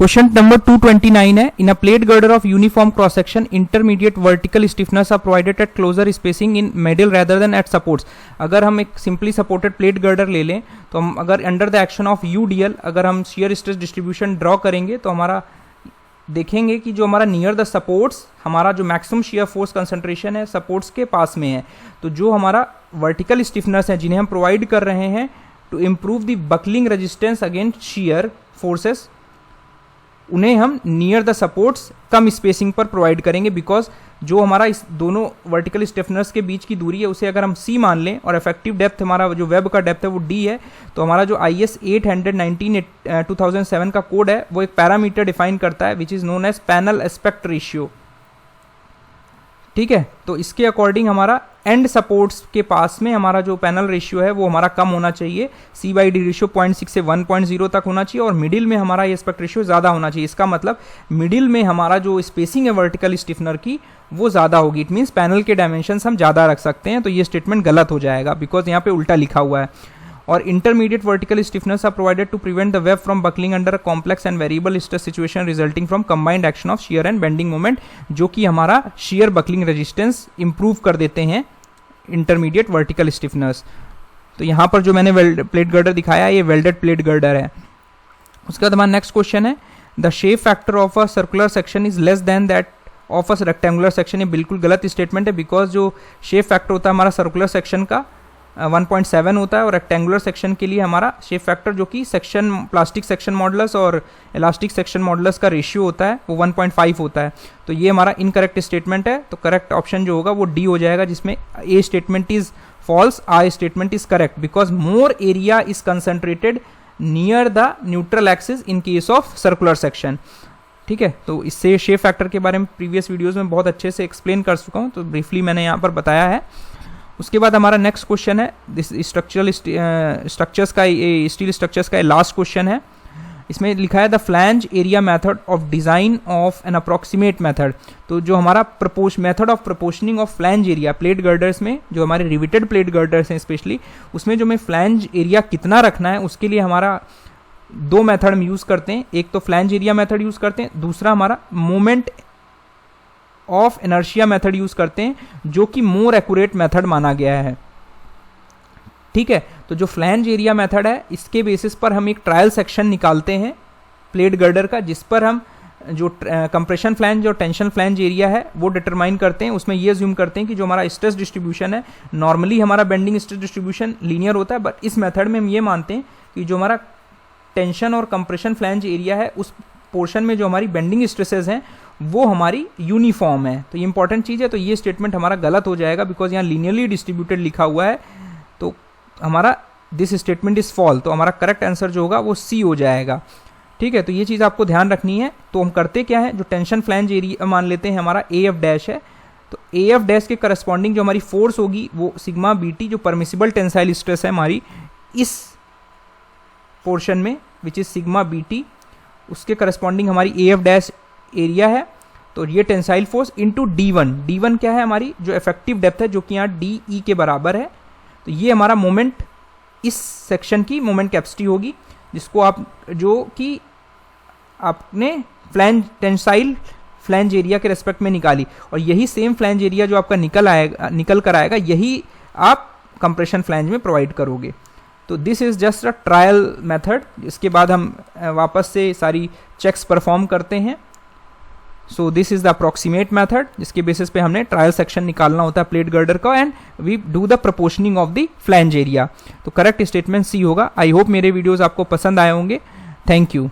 Question number 229 है, in a plate girder of uniform cross section intermediate vertical stiffness are provided at closer spacing in middle rather than at supports. अगर हम एक simply supported plate girder ले लें तो हम अगर under the action of UDL अगर हम शियर स्ट्रेस डिस्ट्रीब्यूशन ड्रॉ करेंगे तो हमारा देखेंगे कि जो हमारा नियर द सपोर्ट्स हमारा जो मैक्सिमम शियर फोर्स कंसंट्रेशन है सपोर्ट्स के पास में है। तो जो हमारा वर्टिकल स्टिफनेस है जिन्हें हम प्रोवाइड कर रहे हैं to improve the buckling resistance against shear forces, उन्हें हम नियर द सपोर्ट्स कम स्पेसिंग पर प्रोवाइड करेंगे। बिकॉज जो हमारा इस दोनों वर्टिकल स्टिफनेस के बीच की दूरी है उसे अगर हम C मान लें और इफेक्टिव डेप्थ हमारा जो वेब का डेप्थ है वो D है, तो हमारा जो IS 819 2007 का कोड है वो एक पैरामीटर डिफाइन करता है which is known as panel aspect ratio. ठीक है, तो इसके अकॉर्डिंग हमारा एंड सपोर्ट्स के पास में हमारा जो पैनल रेशियो है वो हमारा कम होना चाहिए, C/D रेशियो 0.6 से 1.0 तक होना चाहिए और मिडिल में हमारा ये एस्पेक्ट रेशियो ज़्यादा होना चाहिए। इसका मतलब मिडिल में हमारा जो स्पेसिंग है वर्टिकल स्टिफनर की वो ज़्यादा होगी। इट मीन्स पैनल के डायमेंशंस हम ज़्यादा रख सकते हैं, तो ये स्टेटमेंट गलत हो जाएगा बिकॉज यहाँ पे उल्टा लिखा हुआ है। और intermediate vertical stiffness are provided to prevent the web from buckling under a complex and variable stress situation resulting from combined action of shear and bending moment, जो कि हमारा शियर बकलिंग रेजिस्टेंस इंप्रूव कर देते हैं intermediate vertical stiffness. तो यहाँ पर जो मैंने प्लेट गर्डर दिखाया ये वेल्डेड प्लेट गर्डर है। उसके बाद हमारा नेक्स्ट क्वेश्चन है, the shape factor of a circular section is less than that of a rectangular section. ये बिल्कुल गलत स्टेटमेंट है बिकॉज जो शेप फैक्टर होता है हमारा सर्कुलर सेक्शन का 1.7 होता है और रेक्टेंगुलर सेक्शन के लिए हमारा शेप फैक्टर जो कि सेक्शन प्लास्टिक सेक्शन मॉडुलस और इलास्टिक सेक्शन मॉडुलस का रेशियो होता है वो 1.5 होता है। तो ये हमारा इनकरेक्ट स्टेटमेंट है, तो करेक्ट ऑप्शन जो होगा वो डी हो जाएगा, जिसमें A statement is false, R statement is correct because more area is concentrated near the neutral axis in case of circular section. ठीक है, तो इससे शेप फैक्टर के बारे में प्रीवियस वीडियोज में बहुत अच्छे से एक्सप्लेन कर चुका हूँ, तो ब्रीफली मैंने यहाँ पर बताया है। उसके बाद हमारा नेक्स्ट क्वेश्चन है दिस स्ट्रक्चरल स्ट्रक्चर्स का, स्टील स्ट्रक्चर्स का लास्ट क्वेश्चन है। इसमें लिखा है the flange area method of design of N approximate method. तो जो हमारा method of proportioning of flange area plate girders में, जो हमारे रिविटेड प्लेट गर्डर्स हैं स्पेशली, उसमें जो हमें फ्लैंज एरिया कितना रखना है उसके लिए हमारा दो मेथड हम यूज करते हैं। एक तो फ्लैंज एरिया मेथड यूज करते हैं, दूसरा हमारा moment of inertia method use करते हैं जो कि मोर एक्यूरेट मेथड माना गया है। ठीक है, तो जो फ्लैंज एरिया मेथड है इसके बेसिस पर हम एक ट्रायल सेक्शन निकालते हैं प्लेट गर्डर का, जिस पर हम जो कंप्रेशन फ्लैंज और टेंशन फ्लैंज एरिया है वो डिटरमाइन करते हैं। उसमें ये ज्यूम करते हैं कि जो हमारा स्ट्रेस डिस्ट्रीब्यूशन है, नॉर्मली हमारा बेंडिंग स्ट्रेस डिस्ट्रीब्यूशन लीनियर होता है, बट इस मेथड में हम ये मानते हैं कि जो हमारा टेंशन और कंप्रेशन फ्लैंज एरिया है उस पोर्शन में जो हमारी बेंडिंग स्ट्रेसेस हैं वो हमारी यूनिफॉर्म है। तो ये इंपॉर्टेंट चीज़ है, तो ये स्टेटमेंट हमारा गलत हो जाएगा बिकॉज यहाँ लीनियरली डिस्ट्रीब्यूटेड लिखा हुआ है, तो हमारा दिस स्टेटमेंट इज फॉल। तो हमारा करेक्ट आंसर जो होगा वो सी हो जाएगा। ठीक है, तो ये चीज़ आपको ध्यान रखनी है। तो हम करते क्या है, जो टेंशन फ्लैंज एरिया मान लेते हैं हमारा AF डैश है, तो AF डैश के करस्पॉन्डिंग जो हमारी फोर्स होगी वो सिग्मा BT जो परमिसिबल टेंसाइल स्ट्रेस है हमारी इस पोर्शन में विच इज सिग्मा BT, उसके करस्पॉन्डिंग हमारी AF डैश एरिया है। तो ये टेंसाइल फोर्स इंटू D1 क्या है हमारी जो इफेक्टिव डेप्थ है जो कि यहाँ DE के बराबर है। तो ये हमारा मोमेंट इस सेक्शन की मोमेंट कैपेसिटी होगी, जिसको आप जो कि आपने फ्लैंज टेंसाइल फ्लैंज एरिया के रेस्पेक्ट में निकाली, और यही सेम फ्लैंज एरिया जो आपका निकल कर आएगा यही आप कंप्रेशन फ्लैंज में प्रोवाइड करोगे। तो this is just a trial method. इसके बाद हम वापस से सारी चेक्स परफॉर्म करते हैं। So this is the approximate method, जिसके बेसिस पे हमने ट्रायल सेक्शन निकालना होता है प्लेट गर्डर का, and we do the proportioning of the flange area. तो करेक्ट स्टेटमेंट सी होगा। आई होप मेरे वीडियोस आपको पसंद आए होंगे। Thank you.